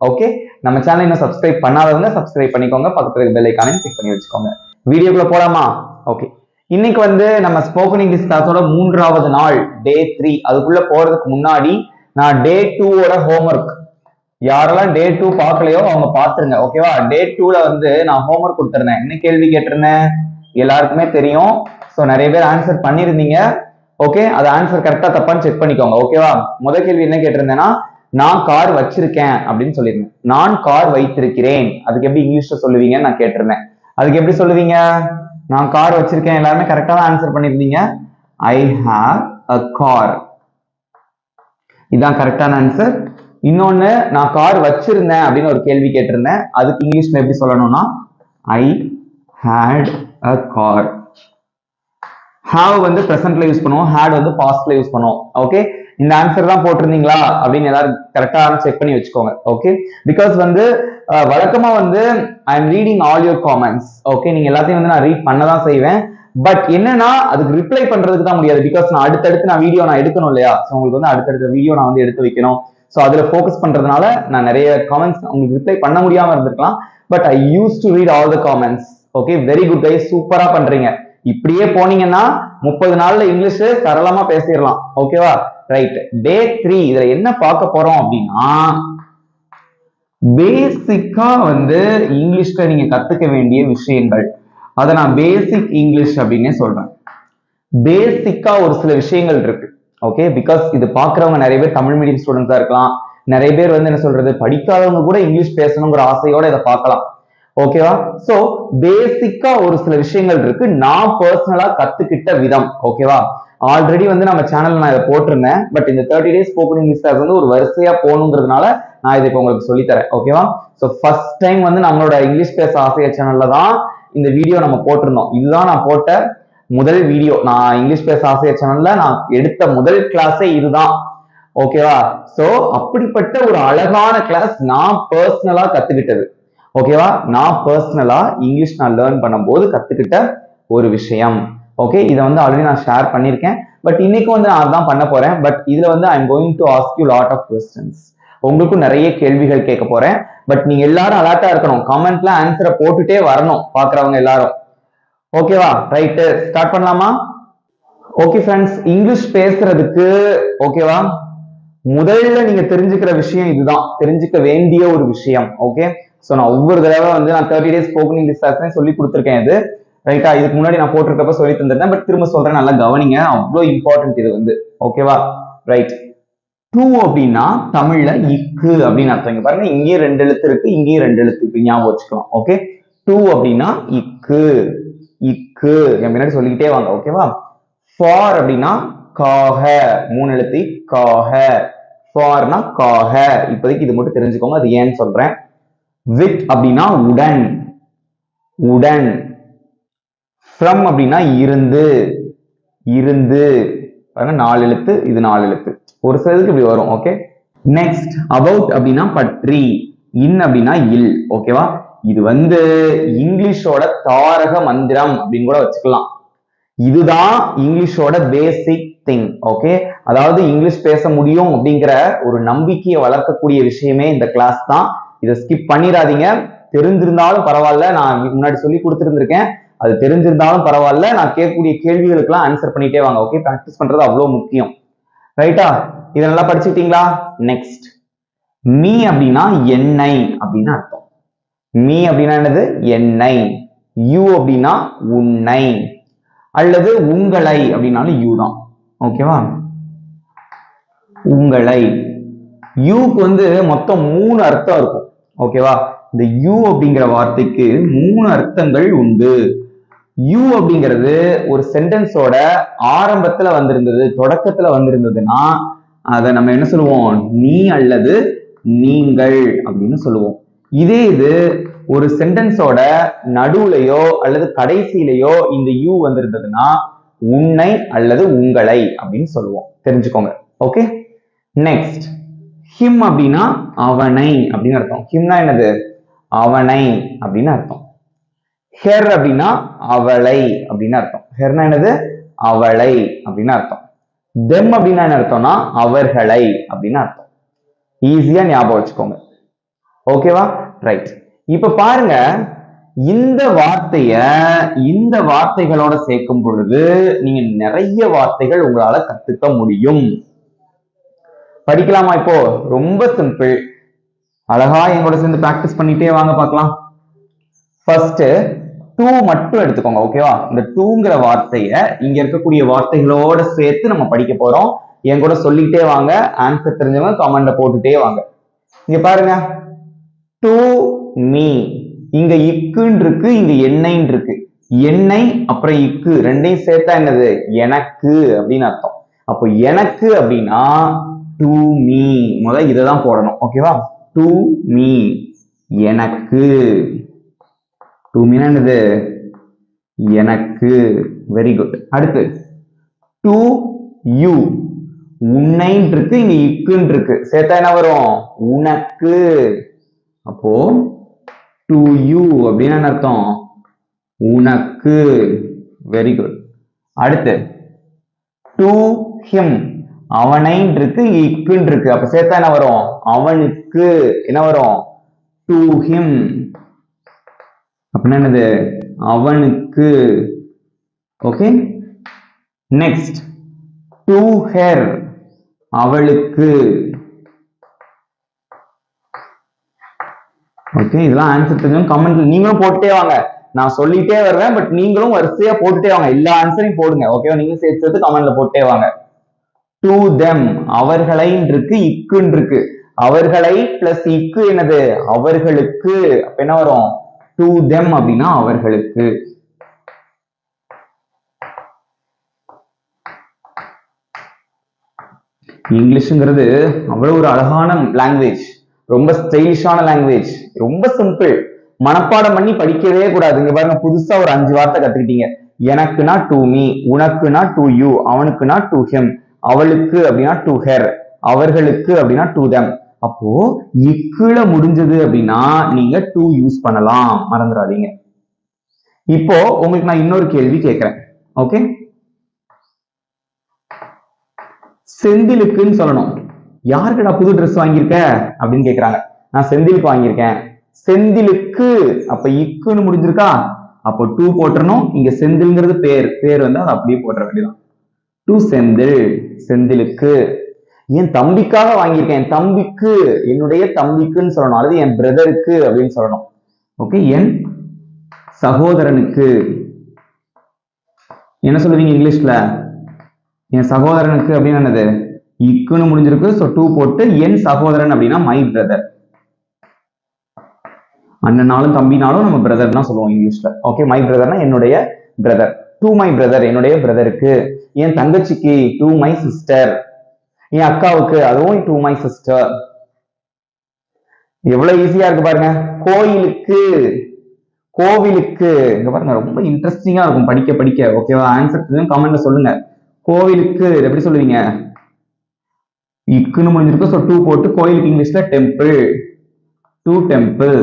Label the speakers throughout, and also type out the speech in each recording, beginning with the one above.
Speaker 1: Okay, நம்ம channel இன்னும் subscribe பண்ணாதவங்க சப்ஸ்கிரைப் பண்ணிக்கோங்க, பக்கத்துல இருக்க பெல் ஐகானையும் கிளிக் பண்ணி வச்சுக்கோங்க. வீடியோக்குள்ள போலாமா? ஓகே, இன்னைக்கு வந்து நம்ம ஸ்போக்கன் இங்கிலீஷ் கிளாஸோட 3வது நாள் டே 3. அதுக்குள்ள போறதுக்கு முன்னாடி நான் டே 2ஓட ஹோம்ஒர்க் யாரெல்லாம் டே 2 பார்க்கலையோ அவங்க பாத்துருங்க. ஓகேவா? டே 2ல வந்து நான் ஹோம்ஒர்க் கொடுத்துருந்தேன். என்ன கேள்வி கேட்டிருந்தேன் எல்லாருக்குமே தெரியும். ஸோ நிறைய பேர் ஆன்சர் பண்ணிருந்தீங்க. ஓகே, அது ஆன்சர் கரெக்டா தப்பான்னு செக் பண்ணிக்கோங்க. ஓகேவா? முதல் கேள்வி என்ன கேட்டிருந்தேன்னா, நான் கார் வச்சிருக்கேன் அப்படின்னு சொல்லியிருந்தேன். நான் கார் வைத்திருக்கிறேன், அதுக்கு எப்படி இங்கிலீஷ்ல சொல்லுவீங்கன்னு நான் கேட்டிருந்தேன். அதுக்கு எப்படி சொல்லுவீங்க? நான் கார் வச்சிருக்கேன். எல்லாருமே கரெக்டா தான் ஆன்சர் பண்ணிருந்தீங்க. ஐ ஹாவ் அ கார், இதுதான் கரெக்டான ஆன்சர். இன்னொன்னு, நான் கார் வச்சிருந்தேன் அப்படின்னு ஒரு கேள்வி கேட்டிருந்தேன். அதுக்கு இங்கிலீஷ்ல எப்படி சொல்லணும்னா, ஐ ஹேட் அ கார். ஹாவ் வந்து பிரசன்ட்ல யூஸ் பண்ணுவோம், ஹேட் வந்து பாஸ்ட்ல யூஸ் பண்ணுவோம். ஓகே, இந்த ஆன்சர் தான் போட்டிருந்தீங்களா அப்படின்னு எல்லாரும் கரெக்டா செக் பண்ணி வச்சுக்கோங்க. ஓகே, பிகாஸ் வந்து வழக்கமா வந்து I M reading all your comments. Okay, நீங்க எல்லாத்தையும் வந்து நான் ரீட் பண்ண தான் செய்வேன். பட் என்னன்னா, அதுக்கு ரிப்ளை பண்றதுக்கு தான் முடியாது. பிகாஸ் நான் அடுத்தடுத்து நான் வீடியோ நான் எடுக்கணும் இல்லையா? ஸோ உங்களுக்கு வந்து அடுத்தடுத்த வீடியோ நான் வந்து எடுத்து வைக்கணும். ஸோ அதுல ஃபோக்கஸ் பண்றதுனால நான் நிறைய காமெண்ட்ஸ் உங்களுக்கு ரிப்ளை பண்ண முடியாம இருந்திருக்கலாம். But I use to read all the comments. Okay, very good guys, சூப்பரா பண்றீங்க. இப்படியே போனீங்கன்னா 30 நாள்ல இங்கிலீஷ் சரளமா பேசிடலாம். ஓகேவா? ரைட், டே 3 இதுல என்ன பார்க்க போறோம் அப்படின்னா, பேசிக்கா வந்து இங்கிலீஷ்ல நீங்க கத்துக்க வேண்டிய விஷயங்கள். அதை நான் பேசிக் இங்கிலீஷ் அப்படின்னே சொல்றேன். பேசிக்கா ஒரு சில விஷயங்கள் இருக்கு. ஓகே, பிகாஸ் இது பாக்குறவங்க நிறைய பேர் தமிழ் மீடியம் ஸ்டூடெண்ட்ஸா இருக்கலாம். நிறைய பேர் வந்து என்ன சொல்றது, படிக்காதவங்க கூட இங்கிலீஷ் பேசணுங்கிற ஆசையோட இதை பார்க்கலாம். ஓகேவா? சோ பேசிக்கா ஒரு சில விஷயங்கள் இருக்கு, நான் பர்சனலா கத்துக்கிட்ட விதம். ஓகேவா? ஆல்ரெடி வந்து நம்ம சேனல்ல நான் இதை போட்டிருந்தேன். பட் இந்த 30 டேஸ் ஸ்போக்கன் இங்கிலீஷ் கிளாஸ் வந்து ஒரு வரிசையா போகணுங்கிறதுனால நான் இதை உங்களுக்கு சொல்லித்தரேன். ஓகேவா? சோ ஃபர்ஸ்ட் டைம் வந்து நம்மளோட இங்கிலீஷ் பேச ஆசைய சேனல்ல தான் இந்த வீடியோ நம்ம போட்டிருந்தோம். இதுதான் நான் போட்ட முதல் வீடியோ. நான் இங்கிலீஷ் பேச ஆசைய சேனல்ல நான் எடுத்த முதல் கிளாஸே இதுதான். ஓகேவா? சோ அப்படிப்பட்ட ஒரு அழகான கிளாஸ் நான் பர்சனலா கத்துக்கிட்டது. ஓகேவா? நான் பர்சனலா இங்கிலீஷ் நான் லேர்ன் பண்ணும்போது கத்துக்கிட்ட ஒரு விஷயம். ஓகே, இதை வந்து ஆல்ரெடி நான் ஷேர் பண்ணியிருக்கேன். பட் இன்னைக்கு வந்து நான் அதான் பண்ண போறேன். பட் இதுல வந்து I am going to ask you lot of questions. உங்களுக்கும் நிறைய கேள்விகள் கேட்க போறேன். பட் நீங்க எல்லாரும் அலர்ட்டா இருக்கணும், கமெண்ட்ல ஆன்சரை போட்டுட்டே வரணும் பாக்குறவங்க எல்லாரும். ஓகேவா? ரைட்டு, ஸ்டார்ட் பண்ணலாமா? ஓகே ஃப்ரெண்ட்ஸ், இங்கிலீஷ் பேசுறதுக்கு ஓகேவா முதல்ல நீங்க தெரிஞ்சுக்கிற விஷயம் இதுதான், தெரிஞ்சுக்க வேண்டிய ஒரு விஷயம். ஓகே, சோ நான் ஒவ்வொரு தடவை வந்து நான் 30 டேஸ் ஸ்போக்கன் இங்கிலீஷ் கிளாஸ் சொல்லி கொடுத்துருக்கேன். இது ரைட்டா? இதுக்கு முன்னாடி நான் போட்டிருக்கப்ப சொல்லி தந்திருந்தேன். பட் திரும்ப சொல்றேன், நல்லா கவனிங்க, அவ்வளோ இம்பார்ட்டன்ட் இது வந்து. ஓகேவா? ரைட், டூ அப்படின்னா தமிழ்ல இக்கு அப்படின்னு அர்த்தம். இங்க பாருங்க, இங்கேயும் 2 எழுத்து இருக்கு, இங்கேயும் 2 எழுத்து இருக்கு, ஞாபகம் வச்சுக்கலாம். ஓகே, டூ அப்படின்னா இக்கு. இக்கு முன்னாடி சொல்லிக்கிட்டே வாங்க. ஓகேவா? ஃபார் அப்படின்னா காக, 3 எழுத்து காக. ஃபார்னா காக. இப்போதைக்கு இது மட்டும் தெரிஞ்சுக்கோங்க, அது ஏன்னு சொல்றேன். வித் அப்படின்னா உடன், உடன். ஃப்ரம் அப்படின்னா இருந்து, இருந்து. 4 எழுத்து, இது 4 எழுத்து. ஒரு சிலதுக்கு இப்படி வரும். ஓகே, நெக்ஸ்ட் அபவுட் அப்படின்னா பற்றி, இன் அப்படின்னா இல். ஓகேவா? இது வந்து இங்கிலீஷோட தாரக மந்திரம் அப்படின்னு கூட வச்சுக்கலாம். இதுதான் இங்கிலீஷோட பேசிக் திங். ஓகே, அதாவது இங்கிலீஷ் பேச முடியும் அப்படிங்கிற ஒரு நம்பிக்கையை வளர்க்கக்கூடிய விஷயமே இந்த கிளாஸ் தான். இதை ஸ்கிப் பண்ணிடாதீங்க. தெரிஞ்சிருந்தாலும் பரவாயில்ல, நான் முன்னாடி சொல்லி கொடுத்துருந்துருக்கேன். அது தெரிஞ்சிருந்தாலும் பரவாயில்ல, நான் கேட்கக்கூடிய கேள்விகளுக்கெல்லாம் ஆன்சர் பண்ணிட்டே வாங்க. ஓகே, ப்ராக்டிஸ் பண்றது அவ்வளவு முக்கியம். ரைட்டா? இதை நல்லா படிச்சுட்டீங்களா? நெக்ஸ்ட், மீ அப்படின்னா என்னை அப்படின்னு அர்த்தம். மீ அப்படின்னா என்னது? என்னை. யூ அப்படின்னா உன்னை, அல்லது உங்களை அப்படின்னாலும் யூ தான். ஓகேவா? உங்களை. யூக்கு வந்து மொத்தம் 3 அர்த்தம் இருக்கும். ஓகேவா? இந்த யூ அப்படிங்கிற வார்த்தைக்கு 3 அர்த்தங்கள் உண்டு. யூ அப்படிங்கிறது ஒரு சென்டென்ஸோட ஆரம்பத்துல வந்திருந்தது, தொடக்கத்துல வந்திருந்ததுன்னா அதை நம்ம என்ன சொல்லுவோம்? நீ அல்லது நீங்கள் அப்படின்னு சொல்லுவோம். இதே இது ஒரு சென்டென்ஸோட நடுவுலையோ அல்லது கடைசியிலையோ இந்த யூ வந்திருந்ததுன்னா உன்னை அல்லது உங்களை அப்படின்னு சொல்லுவோம். தெரிஞ்சுக்கோங்க. ஓகே, நெக்ஸ்ட், ஹிம் அப்படின்னா அவனை அப்படின்னு அர்த்தம். ஹிம்னா என்னது? அவனை அப்படின்னு அர்த்தம். ஹெர் அப்படின்னா அவளை அப்படின்னு அர்த்தம். ஹெர்னா என்னது? அவளை அப்படின்னு அர்த்தம். தெம் அப்படின்னா என்ன அர்த்தம்னா அவர்களை அப்படின்னு அர்த்தம். ஈஸியா ஞாபகம் வச்சுக்கோங்க. ஓகேவா? ரைட். இப்ப பாருங்க, இந்த வார்த்தைகளோட சேர்க்கும் பொழுது நீங்க நிறைய வார்த்தைகள் உங்களால கத்துக்க முடியும். படிக்கலாமா? இப்போ ரொம்ப சிம்பிள். அழகா எங்களோட சேர்ந்து பிராக்டிஸ் பண்ணிட்டே வாங்க பார்க்கலாம். ஃபர்ஸ்ட் டூ மட்டும் எடுத்துக்கோங்க. ஓகேவா? இந்த டூங்கிற வார்த்தைய இங்க இருக்கக்கூடிய வார்த்தைகளோட சேர்த்து நம்ம படிக்க போறோம். என் கூட சொல்லிட்டே வாங்க. ஆன்சர் தெரிஞ்சவங்க கமெண்ட்ல போட்டுட்டே வாங்க. இங்க பாருங்க, டு மீ, இங்க இக்குன்னு இருக்கு, இங்க எண்ணெய்ன்னு இருக்கு. எண்ணெய் அப்புறம் இக்கு ரெண்டையும் சேர்த்தா என்னது? எனக்கு அப்படின்னு அர்த்தம். அப்போ எனக்கு அப்படின்னா டு மீ, முதல்ல இததான் போடணும். ஓகேவா? டு மீ, எனக்கு. டு மீனா என்னது? எனக்கு. Very good. அடுத்து டு யூ, உன்னைன்னு இருக்கு, இங்க இக்குன்னு இருக்கு, சேர்த்தா என்ன வரும்? உனக்கு. அப்போ டு யூ அப்படின்னு என்ன அர்த்தம்? உனக்கு. Very good. அடுத்து டு ஹிம், அவனைன்னு இருக்கு, இங்க இக்குன்னு இருக்கு, அப்ப சேர்த்தா என்ன வரும்? அவனுக்கு. என்ன வரும்? To him. அப்படின்னா என்னது? அவனுக்கு. ஓகே. நெக்ஸ்ட் டு ஹெர், அவளுக்கு. ஓகே, இதெல்லாம் ஆன்சர் தெரியும். கமெண்ட்ல நீங்களும் போட்டுட்டே வாங்க. நான் சொல்லிட்டே வருவேன், பட் நீங்களும் வரிசையா போட்டுட்டே வாங்க. எல்லா ஆன்சரையும் போடுங்க. ஓகேவா? நீங்க சேர்த்து கமெண்ட்ல போட்டுட்டே வாங்க. டு தெம், அவர்களை இருக்கு, இக்குன்னு இருக்கு. அவர்களை பிளஸ் இக்கு என்னது? அவர்களுக்கு. அப்ப என்ன வரும்? டு தெம் அப்படின்னா அவர்களுக்கு. இங்கிலீஷ்ங்கிறது அவ்வளவு ஒரு அழகான லாங்குவேஜ், ரொம்ப ஸ்டைலிஷான லாங்குவேஜ், ரொம்ப சிம்பிள். மனப்பாடம் பண்ணி படிக்கவே கூடாது. இங்க பாருங்க, புதுசா ஒரு 5 வார்த்தை கத்துக்கிட்டீங்க. எனக்குனா டு மீ, உனக்குனா டு யூ, அவனுக்குனா டு ஹிம், அவளுக்கு அப்படின்னா டு ஹெர், அவர்களுக்கு அப்படின்னா டு தெம். அப்போ இக்குல முடிஞ்சது அப்படின்னா நீங்க டு யூஸ் பண்ணலாம், மறந்துடாதீங்க. இப்போ உங்களுக்கு நான் இன்னொரு கேள்வி கேட்கிறேன். ஓகே, செந்திலுக்குன்னு சொல்லணும். யாருக்குடா புது ட்ரெஸ் வாங்கியிருக்க அப்படின்னு கேக்குறாங்க. நான் செந்திலுக்கு வாங்கியிருக்கேன். செந்திலுக்கு, அப்ப இக்குன்னு முடிஞ்சிருக்கா? அப்போ டூ போட்டுறணும். இங்க செந்தில்ங்கிறது பேர் வந்து அதை அப்படியே போட்டுற வேண்டியதான். டு செந்தில், செந்திலுக்கு. என் தம்பிக்காக வாங்கியிருக்கேன், என் தம்பிக்கு, என்னுடைய தம்பிக்குன்னு சொல்லணும். அல்லது என் பிரதருக்கு அப்படின்னு சொல்லணும். ஓகே, என் சகோதரனுக்கு. என்ன சொல்லுவீங்க இங்கிலீஷ்ல? என் சகோதரனுக்கு அப்படின்னு என்னது? இக்குன்னு முடிஞ்சிருக்கு. ஸோ டூ போட்டு என் சகோதரன் அப்படின்னா மை பிரதர். அண்ணனாலும் தம்பினாலும் நம்ம பிரதர் தான் சொல்லுவோம் இங்கிலீஷ்ல. ஓகே, மை பிரதர்னா என்னுடைய பிரதர். டு மை பிரதர், என்னுடைய பிரதருக்கு. என் தங்கச்சிக்கு டு மை சிஸ்டர். என் அக்காவுக்கு அதுவும் டு மை சிஸ்டர். எவ்வளவு ஈஸியா இருக்கு பாருங்க. கோயிலுக்கு, கோவிலுக்கு. இங்க பாருங்க, ரொம்ப இன்ட்ரெஸ்டிங்கா இருக்கும் படிக்க படிக்க. ஓகேவா? ஆன்சர் கமெண்ட்ல சொல்லுங்க. கோவிலுக்கு எப்படி சொல்லுவீங்க? இக்குன்னு முடிஞ்சிருக்கு. ஸோ டூ போட்டு கோயிலுக்கு இங்கிலீஷ்ல டெம்பிள், டு டெம்பிள்.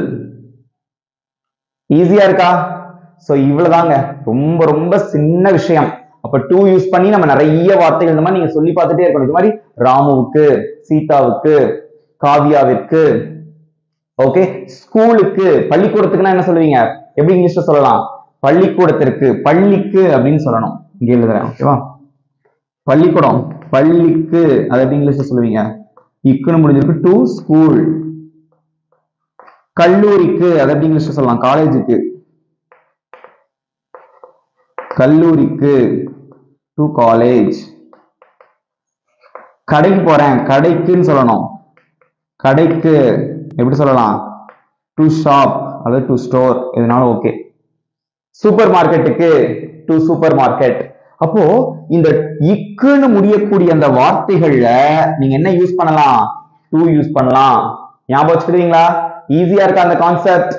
Speaker 1: ஈஸியா இருக்கா? சோ இவ்வளவுதாங்க, ரொம்ப ரொம்ப சின்ன விஷயம். அப்ப டூ யூஸ் பண்ணி நம்ம நிறைய வார்த்தைகள் இந்த மாதிரி நீங்க சொல்லி பார்த்துட்டே இருக்கணும். இது மாதிரி ராமுவுக்கு, சீதாவுக்கு, காவியாவிற்கு. ஓகே, ஸ்கூலுக்கு, பள்ளிக்கூடத்துக்குன்னா என்ன சொல்லுவீங்க? எப்படி இங்கிலீஷ்ல சொல்லலாம்? பள்ளிக்கூடத்திற்கு, பள்ளிக்கு அப்படின்னு சொல்லணும். இங்க எழுதுறேன். ஓகேவா? பள்ளிக்கூடம், பள்ளிக்கு, அது எப்படி இங்கிலீஷ்ல சொல்லுவீங்க? இக்குன்னு முடிஞ்சிருக்கு. To school. கல்லூரிக்கு, அதை எப்படி இங்கிலீஷ்ல சொல்லலாம்? காலேஜுக்கு. கல்லூரிக்கு, டு காலேஜ். கடைக்கு போறேன், கடைக்குன்னு சொல்லணும். கடைக்கு எப்படி சொல்லலாம்? டு ஷாப் அல்லது டு ஸ்டோர், எதுனாலும் ஓகே. சூப்பர் மார்க்கெட்டுக்கு, டு சூப்பர் மார்க்கெட். அப்போ இந்த இக்குன்னு முடியக்கூடிய அந்த வார்த்தைகள்ல நீங்க என்ன யூஸ் பண்ணலாம்? டு யூஸ் பண்ணலாம். ஞாபகம் வச்சுக்கிறீங்களா? ஈஸியா இருக்கா அந்த கான்செப்ட்?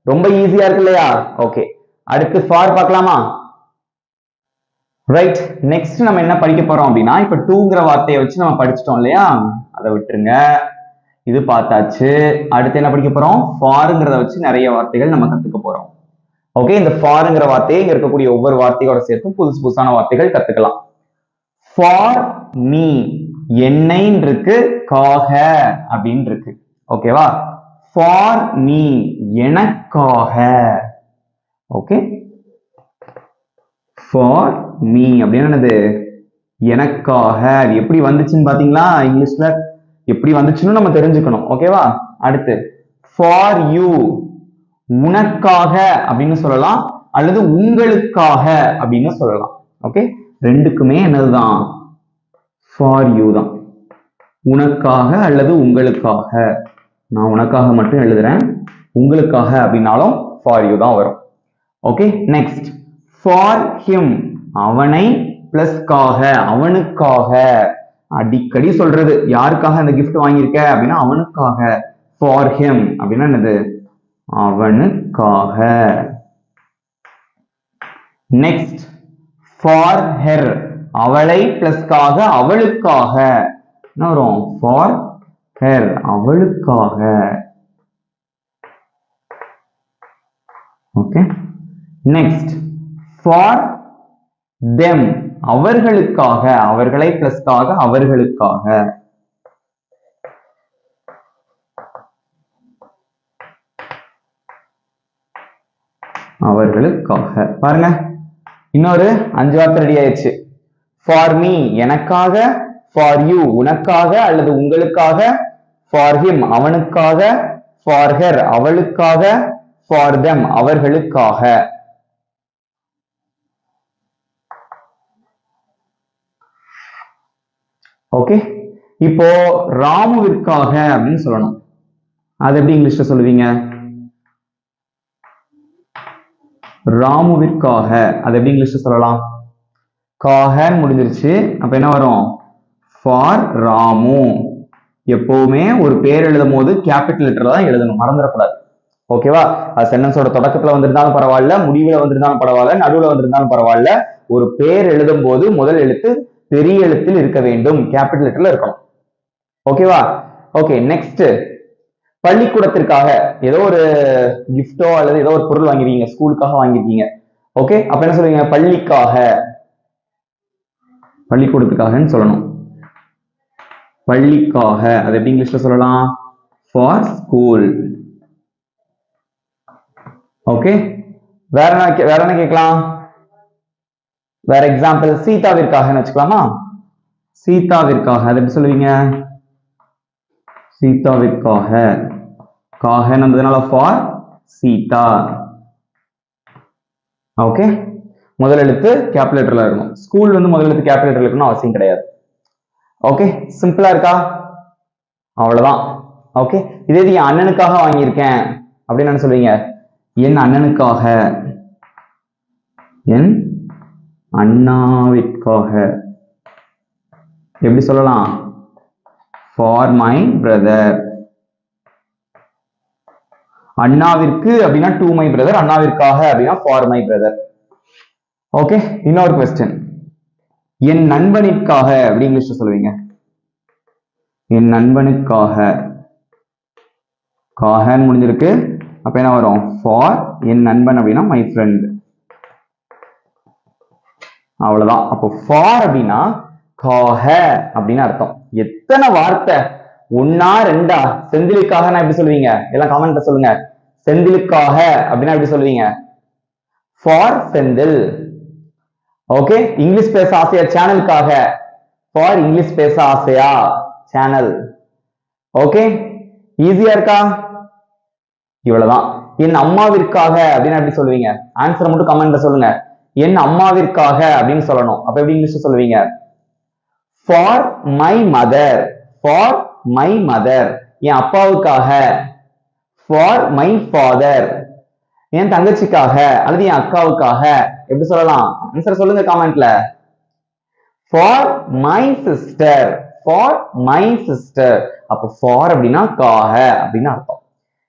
Speaker 1: ரொம்ப ஈஸியா இருக்கு இல்லையா? ஓகே, அடுத்து ஃபார் பார்க்கலாமா? ரைட், நெக்ஸ்ட் நம்ம என்ன படிக்க போறோம் அப்படின்னா, இப்ப டூங்கிற வார்த்தையை வச்சு நம்ம படிச்சிட்டோம் இல்லையா? அதை விட்டுருங்க, இது பார்த்தாச்சு. அடுத்து என்ன படிக்க போறோம்? ஃபாருங்கிறத வச்சு நிறைய வார்த்தைகள் நம்ம கத்துக்க போறோம். ஓகே, இந்த ஃபாருங்கிற வார்த்தையை இங்க இருக்கக்கூடிய ஒவ்வொரு வார்த்தையோட சேர்த்து புதுசு புதுசான வார்த்தைகள் கத்துக்கலாம். ஃபார் மீ, என்னைன்னு இருக்கு, காக அப்படின்னு இருக்கு. ஓகேவா? ஃபார் மீ எனக்காக. ஓகே, ஃபார் மீ அப்படின்னு என்னது? எனக்காக. அது எப்படி வந்துச்சுன்னு பாத்தீங்களா? இங்கிலீஷ்ல எப்படி வந்துச்சுன்னு நம்ம தெரிஞ்சுக்கணும். ஓகேவா? அடுத்து ஃபார் யூ உனக்காக அப்படின்னு சொல்லலாம், அல்லது உங்களுக்காக அப்படின்னு சொல்லலாம். ஓகே, ரெண்டுக்குமே என்னதுதான்? ஃபார் யூ தான். உனக்காக அல்லது உங்களுக்காக. நான் உனக்காக மட்டும் எழுதுறேன், உங்களுக்காக அப்படின்னாலும் ஃபார் யூ தான் வரும். ஓகே, நெக்ஸ்ட் ஃபார் ஹிம் அவனை பிளஸ் காக அவனுக்காக. அடிக்கடி சொல்றது, யாருக்காக அந்த gift வாங்கியிருக்க அப்படின்னா அவனுக்காக. ஃபார் ஹிம் அப்படின்னா என்னது? அவனுக்காக. நெக்ஸ்ட் ஃபார் ஹெர் அவளை பிளஸ் காக அவளுக்காக. என்ன வரும்? ஃபார் ஹெர் அவளுக்காக. ஓகே, நெக்ஸ்ட் ஃபார் தெம் அவர்களுக்காக அவர்களை பிளஸ் காக அவர்களுக்காக. அவர்களுக்காக. பாருங்க, இன்னொரு 5 வார்த்தை ரெடி ஆயிடுச்சு. ஃபார் மீ எனக்காக, ஃபார் யூ உனக்காக அல்லது உங்களுக்காக, ஃபார் ஹிம் அவனுக்காக, ஃபார் ஹெர் அவளுக்காக, ஃபார் தெம் அவர்களுக்காக. ஓகே, இப்போ ராமுவிற்காக அப்படின்னு சொல்லணும். அது எப்படி இங்கிலீஷ்ல சொல்லுவீங்க? ராமுவிற்காக அது எப்படி இங்கிலீஷ்ல சொல்லலாம்? காகன்னு முடிஞ்சிருச்சு. அப்ப என்ன வரும்? ஃபார் ராமு. எப்பவுமே ஒரு பேர் எழுதும் போது கேபிட்டல் லெட்டர் தான் எழுதணும், மறந்துடக்கூடாது. ஓகேவா? அது சென்டென்ஸோட தொடக்கத்துல வந்திருந்தாலும் பரவாயில்ல, முடிவுல வந்திருந்தாலும் பரவாயில்ல, நடுவுல வந்திருந்தாலும் பரவாயில்ல. ஒரு பேர் எழுதும் போது முதல் எழுத்து பெரிய எழுத்தில் இருக்க வேண்டும், கேபிட்டல் லெட்டர்ல இருக்கணும். ஓகேவா? ஓகே, நெக்ஸ்ட் பள்ளிக்கூடத்திற்காக ஏதோ ஒரு கிஃப்டோ அல்லது ஏதோ ஒரு பொருள் வாங்கிருக்கீங்க, ஸ்கூலுக்காக வாங்கிருக்கீங்க. ஓகே, அப்ப என்ன சொல்லுவீங்க? பள்ளிக்காக. பள்ளிக்கூடத்துக்காகன்னு சொல்லணும். பள்ளிக்காக அது எப்படி இங்கிலீஷ்ல சொல்லலாம்? For school. ஓகே, வேற என்ன கேட்கலாம்? வேற எக்ஸாம்பிள் சீதாவிற்காக வச்சுக்கலாமா? சீதாவிற்காக அது எப்படி சொல்லுவீங்க? சீதாவிற்காக. காகன்றதுனால ஃபார் சீதா. ஓகே, முதல் எழுத்து கேபிட்டல் லெட்டர்ல இருக்கணும். ஸ்கூல் வந்து முதல் எழுத்து கேபிட்டல் லெட்டர்ல இருக்கணும் அவசியம் கிடையாது. ஓகே, சிம்பிளா இருக்கா? அவ்வளவுதான். ஓகே, இதே இது என் அண்ணனுக்காக வாங்கியிருக்கேன் அப்படின்னு என்ன சொல்லுவீங்க? என் அண்ணனுக்காக, என் அண்ணாவிற்காக. எப்படி சொல்லலாம்? For my brother. அண்ணாவிற்கு அப்படின்னா டு மை பிரதர், அண்ணாவிற்காக அப்படின்னா ஃபார் மை பிரதர். ஓகே, இன்னொரு क्वेश्चन. என் நண்பனுக்காக அப்படி இங்கிலீஷ்ல சொல்லுவீங்க? என் நண்பனுக்காக. காகன்னு முடிஞ்சிருக்கு. அப்ப என்ன வரும்? ஃபார் என் நண்பன் அப்படின்னா மை ஃப்ரெண்ட். அவ்வளவுதான். அப்போ ஃபார் அப்படின்னா காக அப்படின்னு அர்த்தம். எத்தனை வார்த்தை? ஒன்னா ரெண்டா? செந்திலுக்காக நான் எப்படி சொல்லுவீங்க? எல்லாம் கமெண்ட்ல சொல்லுங்க. செந்திலுக்காக அப்படின்னா எப்படி சொல்லுவீங்க? ஃபார் செந்தில். ஓகே, இங்கிலீஷ் பேச ஆசையா சேனலுக்காக. ஃபார் இங்கிலீஷ் பேச ஆசையா சேனல். ஓகே, ஈஸியா இருக்கா? இவ்வளவுதான். என் அம்மாவிற்காக அப்படின்னா எப்படி சொல்லுவீங்க? ஆன்சர் மட்டும் கமெண்ட்ல சொல்லுங்க. என் அம்மாவிற்காக அப்படின்னு சொல்லணும். அப்ப எப்படி இங்கிலீஷ்ல சொல்லுவீங்க? For my mother. For my mother. என் அப்பாவுக்காக. For my father. என் தங்கச்சிக்காக அல்லது என் அக்காவுக்காக. எப்படி சொல்லலாம்? ஆன்சர் சொல்லுங்க கமெண்ட்ல. For my sister. For my sister. அப்ப ஃபார் அப்படின்னா காக அப்படின்னு அர்த்தம்.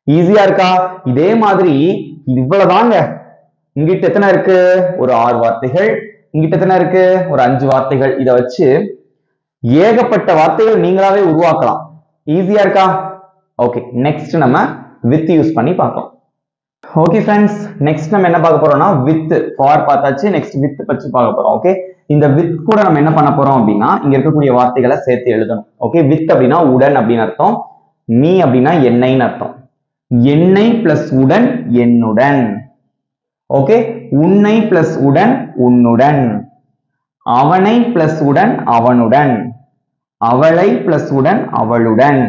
Speaker 1: ஈஸியா இருக்கா? இதே மாதிரி இவ்வளவுதாங்க. இங்கிட்ட எத்தனை இருக்கு? ஒரு 6 வார்த்தைகள். இங்கிட்ட எத்தனை இருக்கு? ஒரு 5 வார்த்தைகள். இதை வச்சு ஏகப்பட்ட வார்த்தைகள் நீங்களாவே உருவாக்கலாம். ஈஸியா இருக்கா? ஓகே, நெக்ஸ்ட் நம்ம வித் யூஸ் பண்ணி பார்க்கலாம். ஓகே ஃப்ரெண்ட்ஸ், நெக்ஸ்ட் நம்ம என்ன பார்க்க போறோம்னா வித். ஃபார் பார்த்தாச்சு, நெக்ஸ்ட் வித் பற்றி பார்க்க போறோம். ஓகே, இந்த வித் கூட நம்ம என்ன பண்ண போறோம் அப்படின்னா இங்க இருக்கக்கூடிய வார்த்தைகளை சேர்த்து எழுதணும். ஓகே, வித் அப்படின்னா உடன் அப்படின்னு அர்த்தம். மீ அப்படின்னா என்னைன்னு அர்த்தம். என்னை பிளஸ் உடன் என்னுடன். ஓகே, உன்னை பிளஸ் உடன் உன்னுடன், அவனை பிளஸ் உடன் அவனுடன், அவளை பிளஸ் உடன் அவளுடன்,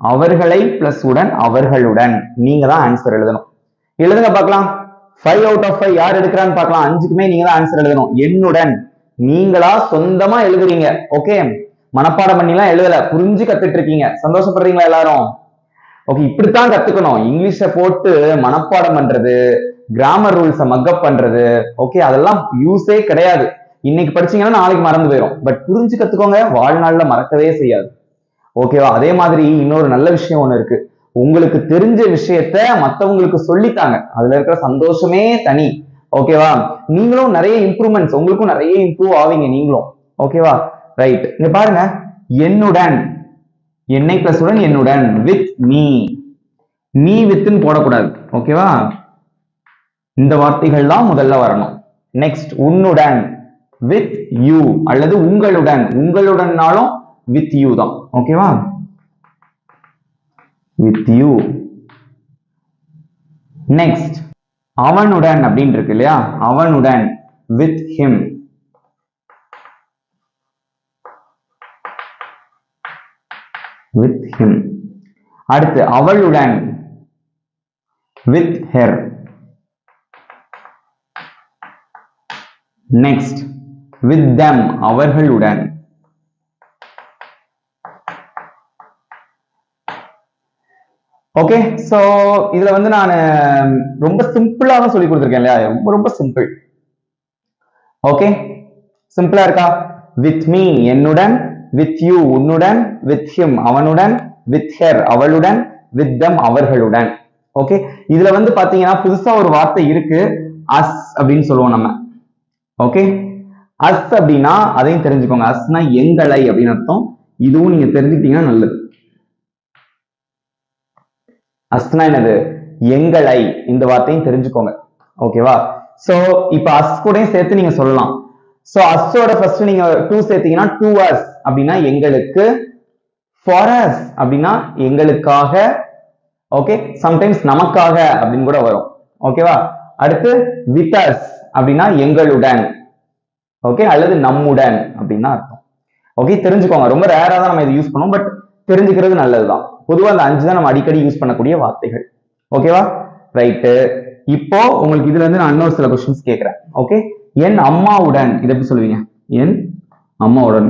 Speaker 1: அவர்களை பிளஸ் உடன் அவர்களுடன். நீங்க தான் ஆன்சர் எழுதணும். எழுதுங்க பார்க்கலாம். 5 out of 5 யார் எடுக்கிறான்னு பார்க்கலாம். 5க்குமே நீங்க தான் ஆன்சர் எழுதணும். என்னுடன் நீங்களா சொந்தமா எழுதுறீங்க. ஓகே, மனப்பாடம் பண்ணிலாம் எழுதல, புரிஞ்சு கத்துட்டு இருக்கீங்க. சந்தோஷப்படுறீங்களா எல்லாரும்? ஓகே, இப்படித்தான் கத்துக்கணும். இங்கிலீஷ போட்டு மனப்பாடம் பண்றது, கிராமர் ரூல்ஸை மக்கப் பண்றது, ஓகே, அதெல்லாம் யூஸே கிடையாது. இன்னைக்கு படிச்சீங்கன்னா நாளைக்கு மறந்து போயிடும். பட் புரிஞ்சு கத்துக்கோங்க, வாழ்நாள்ல மறக்கவே செய்யாது. ஓகேவா? அதே மாதிரி இன்னொரு நல்ல விஷயம் ஒண்ணு இருக்கு. உங்களுக்கு தெரிஞ்ச விஷயத்த மத்தவங்களுக்கு சொல்லித்தாங்க. அதுல இருக்கிற சந்தோஷமே தனி. ஓகேவா? நீங்களும் நிறைய இம்ப்ரூவ்மெண்ட்ஸ், உங்களுக்கும் நிறைய இம்ப்ரூவ் ஆவீங்க நீங்களும். ஓகேவா? ரைட், இங்க பாருங்க. என்னுடன், என்னை பிளஸ் உடன் என்னுடன், வித் மீ. மீ வித்ன்னு போடக்கூடாது. ஓகேவா? இந்த வார்த்தைகள் தான் முதல்ல வரணும். நெக்ஸ்ட், உன்னுடன், வித் யூ, அல்லது உங்களுடன். உங்களுடன்னாலும் வித் யூ தான். ஓகேவா? With you. நெக்ஸ்ட், அவனுடன் அப்படின்னு இருக்கு இல்லையா? அவனுடன், வித் ஹிம். With him. அடுத்து, அவளுடன், with her. Next, with them, அவர்களுடன். ஓகே, சோ இதுல வந்து நான் ரொம்ப சிம்பிளா தான் சொல்லி கொடுத்துருக்கேன் இல்லையா? ரொம்ப ரொம்ப சிம்பிள். ஓகே, சிம்பிளா இருக்கா? வித் மீ என்னுடன், வித் யூ உன்னுடன், வித் ஹிம் அவனுடன், வித் ஹெர் அவளுடன், வித் them அவர்களுடன். ஓகே, இதுல வந்து பாத்தீங்கன்னா புதுசா ஒரு வார்த்தை இருக்கு, அஸ் அப்படின்னு சொல்லுவோம் நம்ம. ஓகே, அஸ் அப்படின்னா அதையும் தெரிஞ்சுக்கோங்க. அஸ்னா எங்களை அப்படின்னு அர்த்தம். இதுவும் நீங்க தெரிஞ்சுக்கிட்டீங்கன்னா நல்லது. அஸ்னா என்னது? எங்களை. இந்த வார்த்தையும் தெரிஞ்சுக்கோங்க. ஓகேவா? சோ இப்ப அஸ் கூட சேர்த்து நீங்க சொல்லலாம். சோ அஸ்ஸோட ஃபர்ஸ்ட் நீங்க டூ சேர்த்தீங்கன்னா டு அஸ் அப்படின்னா எங்களுக்கு, ஃபார் அஸ் அப்படின்னா எங்களுக்காக, ஓகே, சம்டைம்ஸ் நமக்காக அப்படின்னு கூட வரும். ஓகேவா? அடுத்து வித் அஸ் அப்படின்னா எங்களுடன், ஓகே, அல்லது நம்முடன் அப்படின்னு அர்த்தம். ஓகே, தெரிஞ்சுக்கோங்க. ரொம்ப ரேரா தான் நம்ம இதை யூஸ் பண்ணுவோம், பட் தெரிஞ்சுக்கிறது நல்லதுதான். பொதுவா அந்த 5 தான் நம்ம அடிக்கடி யூஸ் பண்ணக்கூடிய வார்த்தைகள். ஓகேவா? ரைட்டு. இப்போ உங்களுக்கு இதுல இருந்து நான் இன்னொரு சில கொஸ்டின்ஸ் கேட்கிறேன். ஓகே, என் அம்மாவுடன் இதை எப்படி சொல்லுவீங்க? என் அம்மாவுடன்.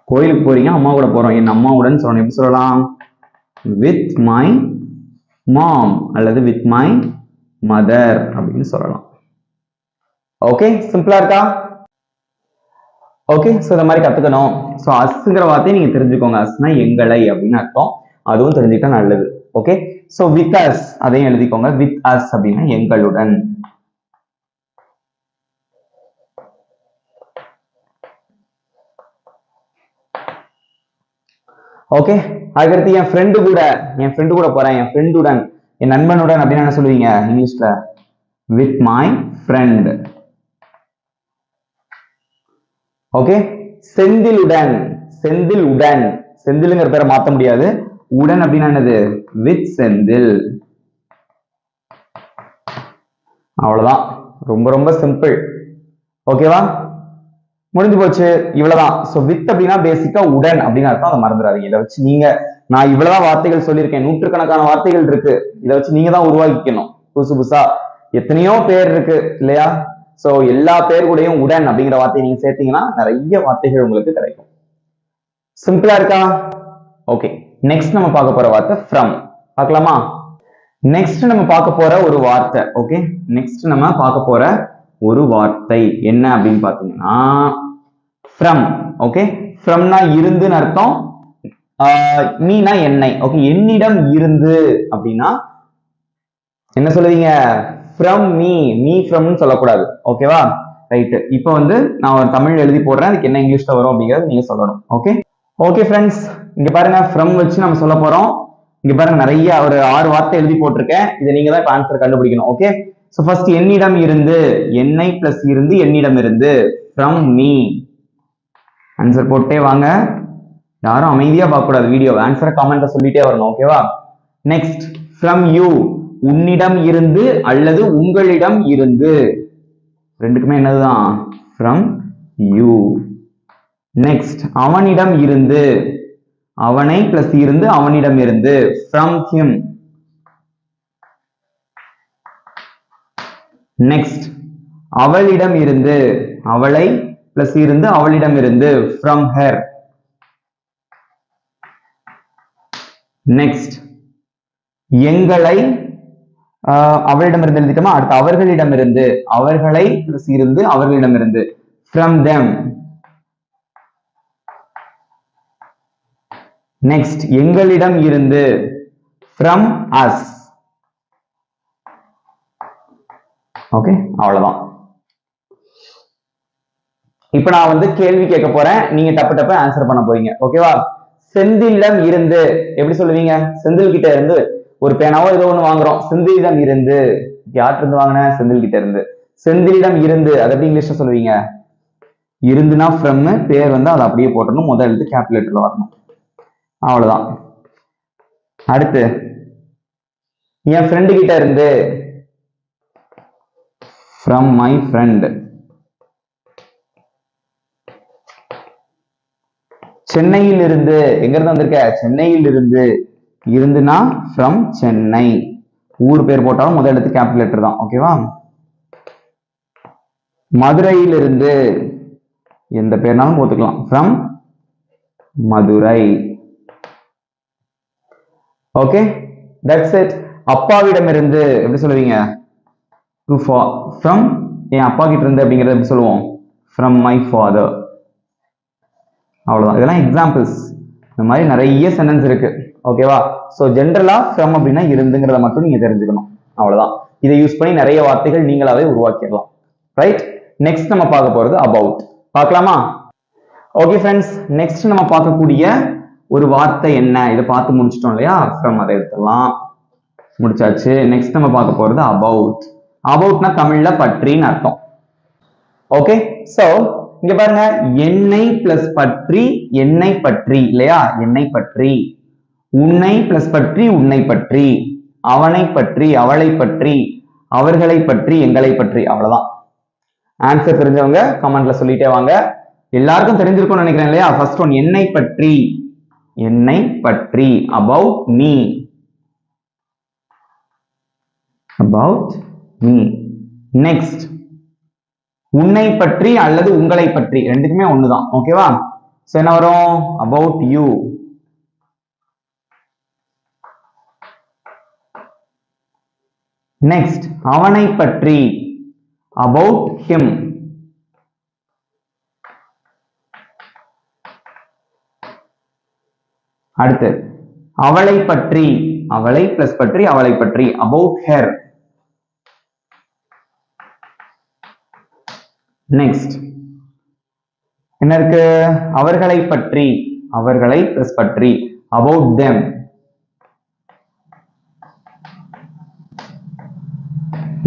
Speaker 1: கோயிலுக்கு போறீங்க, அம்மா கூட போறோம், என் அம்மாவுடன் சொல்லணும். எப்படி சொல்லலாம்? வித் மை மாம் அல்லது வித் மை மதர் அப்படின்னு சொல்லலாம். ஓகே, சிம்பிளா இருக்கா? ஓகே, சோ இந்த மாதிரி கத்துக்கணும். சோ அஸ்ங்கிற வார்த்தையை நீங்க தெரிஞ்சுக்கோங்க. அஸ்னா எங்களை அப்படின்னு அர்த்தம். அதுவும் தெரிஞ்சுக்கிட்டா நல்லது. ஓகே, சோ வித் அஸ் அதையும் எழுதிக்கோங்க. வித் அஸ் அப்படின்னா எங்களுடன். ஓகே, அதுக்கடுத்து என் ஃப்ரெண்டு கூட போறேன், என் ஃப்ரெண்டுடன், என் நண்பனுடன் அப்படின்னு என்ன சொல்லுவீங்க இங்கிலீஷ்ல? With my friend. ஓகே, செந்திலுடன். செந்தில் உடன். செந்திலுங்கிற பேரை மாத்த முடியாது. உடன் அப்படின்னா என்னது? வித் செந்தில். அவ்வளவுதான். ரொம்ப ரொம்ப சிம்பிள். ஓகேவா? முடிஞ்சு போச்சு. இவ்வளவுதான். சோ வித் அப்படின்னா பேசிக்கா உடன் அப்படின்னு அர்த்தம். அதை மறந்துடாதீங்க. இதை வச்சு நீங்க, நான் இவ்வளவுதான் வார்த்தைகள் சொல்லியிருக்கேன், நூற்றுக்கணக்கான வார்த்தைகள் இருக்கு. இதை வச்சு நீங்க தான் உருவாக்கிக்கணும். புதுசு புதுசா எத்தனையோ பேர் இருக்கு இல்லையா? சோ எல்லா பேர் கூடயும் உடன் அப்படிங்கிற வார்த்தையை நீங்க சேர்த்தீங்கன்னா நிறைய வார்த்தைகள் உங்களுக்கு கிடைக்கும். சிம்பிளா இருக்கா? ஓகே, நெக்ஸ்ட் நம்ம பார்க்க போற வார்த்தை ஃப்ரம். பார்க்கலாமா? நெக்ஸ்ட் நம்ம பார்க்க போற ஒரு வார்த்தை. ஓகே, நெக்ஸ்ட் நம்ம பார்க்க போற ஒரு வார்த்தை என்ன அப்படின்னு பாத்தீங்கன்னா ஃப்ரம். ஓகே, ஃப்ரம்னா இருந்துன்னு அர்த்தம். மீனா என்னை. ஓகே, என்னிடம் இருந்து அப்படின்னா என்ன சொல்லுவீங்க? From me. மீ ஃப்ரம்னு சொல்லக்கூடாது. ஓகேவா? ரைட். இப்போ வந்து நான் ஒரு தமிழ் எழுதி போடுறேன், அதுக்கு என்ன இங்கிலீஷ்ல வரும் அப்படிங்கறது நீங்க சொல்லணும். ஓகே ஓகே ஃப்ரெண்ட்ஸ், இங்க பாருங்க ஃப்ரம் வச்சு நம்ம சொல்ல போறோம். இங்க பாருங்க நிறைய ஒரு 6 வார்த்தை எழுதி போட்டிருக்கேன். இதை நீங்க தான் ஆன்சர் கண்டுபிடிக்கணும். ஓகே, சோ ஃபர்ஸ்ட் என்னிடம் இருந்து, என்னை பிளஸ் இருந்து, என்னிடம் இருந்து, ஃப்ரம் மீ. ஆன்சர் போட்டே வாங்க, யாரும் அமைதியா பார்க்க கூடாது வீடியோ. ஆன்சரை கமெண்ட்ல சொல்லிட்டே வரணும். ஓகேவா? நெக்ஸ்ட் from you, உன்னிடம் இருந்து அல்லது உங்களிடம் இருந்து, ரெண்டுக்குமே என்னதுதான் from you. நெக்ஸ்ட் அவனிடம் இருந்து, அவனை பிளஸ் இருந்து அவனிடம் இருந்து, from him. நெக்ஸ்ட் அவளிடம் இருந்து, அவளை பிளஸ் இருந்து அவளிடம் இருந்து, from her. நெக்ஸ்ட் எங்களை அவளிடமிருந்து எழுதிட்டோமா, அடுத்து அவர்களிடமிருந்து, அவர்களை பிளஸ் இருந்து அவர்களிடமிருந்து, from them. நெக்ஸ்ட் எங்களிடம் இருந்து, from us. ஓகே, அவ்வளவுதான். இப்ப நான் வந்து கேள்வி கேட்க போறேன், நீங்க டப்பு டப்பு ஆன்சர் பண்ண போறீங்க. ஓகேவா? செந்திலிடம் இருந்து எப்படி சொல்லுவீங்க? செந்தில் கிட்ட இருந்து ஒரு பேனாவோ ஏதோ ஒண்ணு வாங்குறோம், செந்திலிடம் இருந்து. யார்கிட்ட இருந்து வாங்கின? செந்தில் கிட்ட இருந்து. செந்திலிடம் இருந்து அதை எப்படி இங்கிலீஷ்ல சொல்லுவீங்க? இருந்துனா ஃப்ரம், பேர் வந்து அதை அப்படியே போட்டணும், முதல் எழுத்து கேபிட்டல் லெட்டர்ல வரணும். அவ்வளவுதான். அடுத்து என் ஃப்ரெண்டு கிட்ட இருந்து, from my friend. சென்னையில் இருந்து, எங்க இருந்து வந்திருக்க? சென்னையில் இருந்து. இருந்துனா from சென்னை, ஊர் பேர் போட்டாலும் முதல் எழுத்து கேபிட்டல் லெட்டர் தான். ஓகேவா? மதுரையில் இருந்து, எந்த பேர்னாலும் போட்டுக்கலாம், from Madurai. Okay, that's it. அப்பாவிடம் இருந்து எப்படி சொல்லுவீங்க? from என் அப்பா கிட்ட இருந்து அப்படிங்கறத எப்படி சொல்லுவோம்? from my father. அவ்வளவுதான். இதெல்லாம் எக்ஸாம்பிள்ஸ். இந்த மாதிரி நிறைய சென்டென்ஸ் இருக்கு. ஓகேவா? சோ ஜெனரலா from அப்படின்னா இருந்துங்கிறத மட்டும் நீங்க தெரிஞ்சுக்கணும். அவ்வளவுதான். இதை யூஸ் பண்ணி நிறைய வார்த்தைகள் நீங்களாவே உருவாக்கிடலாம். ரைட்? நெக்ஸ்ட் நம்ம பார்க்க போறது about. பார்க்கலாமா? ஓகே ஃப்ரெண்ட்ஸ், நெக்ஸ்ட் நம்ம பார்க்கக்கூடிய ஒரு வார்த்தை என்ன? இதை பார்த்து முடிச்சிட்டோம் இல்லையா? from அதை எடுத்துடலாம். முடிச்சாச்சு. நெக்ஸ்ட் நம்ம பார்க்க போறது about. aboutனா தமிழ்ல பற்றின்னு அர்த்தம். ஓகே, சோ இங்க பாருங்க, என்னை பிளஸ் பற்றி, என்னை பற்றி இல்லையா? என்னை பற்றி. உன்னை பிளஸ் பற்றி, உன்னை பற்றி. அவனை பற்றி, அவளை பற்றி, அவர்களை பற்றி, எங்களை பற்றி. அவ்வளவுதான். ஆன்சர் தெரிஞ்சவங்க கமெண்ட்ல சொல்லிட்டே வாங்க. எல்லாருக்கும் தெரிஞ்சிருக்கும்னு நினைக்கிறேன் இல்லையா? ஃபர்ஸ்ட் ஒன் என்னை பற்றி, என்னை பற்றி, about me. about me. Next உன்னை பற்றி அல்லது உங்களை பற்றி, ரெண்டுக்குமே ஒண்ணுதான். ஓகேவா? சோ என்ன வரும்? about you. நெக்ஸ்ட் அவனை பற்றி, about him. அடுத்து அவளை பற்றி, அவளை பிளஸ் பற்றி அவளை பற்றி, about her. நெக்ஸ்ட் என்ன இருக்கு? அவர்களை பற்றி, அவர்களை பிளஸ் பற்றி, about them.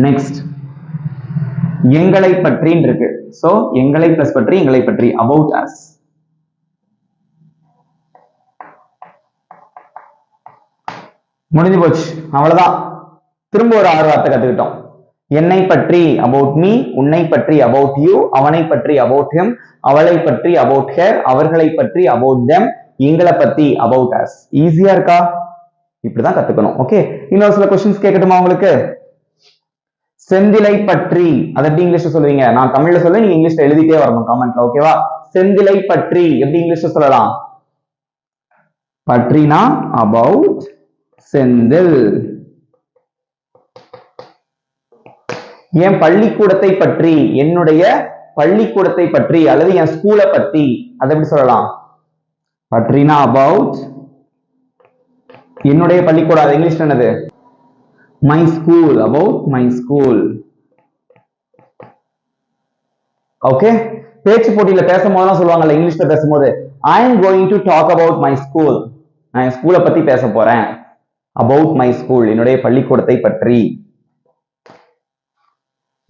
Speaker 1: நெக்ஸ்ட் எங்களை பற்றி இருக்கு. சோ எங்களை பிளஸ் பற்றி எங்களை பற்றி, about us. முடிஞ்சு போச்சு. அவ்வளவுதான். திரும்ப ஒரு 6 வார்த்தை கத்துக்கிட்டோம். என்னை பற்றி about me, உன்னை பற்றி about you, அவனை பற்றி about him, அவளை பற்றி about her, அவர்களை பற்றி about them, எங்களை பத்தி about us. ஈஸியா இருக்கா? இப்படிதான் கத்துக்கணும். ஓகே, இன்னொரு சில क्वेश्चंस கேட்கட்டுமா உங்களுக்கு? செந்திலை பற்றி அதை எப்படி இங்கிலீஷ்ல சொல்லுவீங்க? நான் தமிழ்ல சொல்ல, நீங்க இங்கிலீஷ்ல எழுதிட்டே வரணும் கமெண்ட்ல. ஓகேவா? செந்திலை பற்றி எப்படி இங்கிலீஷ்ல சொல்லலாம்? பற்றினா about செந்தில். என் பள்ளிக்கூடத்தை பற்றி, என்னுடைய பள்ளிக்கூடத்தை பற்றி அல்லது என் ஸ்கூலை பற்றி அதை எப்படி சொல்லலாம்? பற்றினா about என்னுடைய பள்ளிக்கூடம். அது இங்கிலீஷ்ல என்னது? my school. about my school. Okay, பேச்சு போட்டியில பேசும்போதெல்லாம் சொல்லுவாங்கல்ல, இங்கிலீஷ்ல பேசும்போது I am going to talk about my school. நான் என் ஸ்கூலை பத்தி பேச போறேன். about my school, என்னுடைய பள்ளிக்கூடத்தை பற்றி.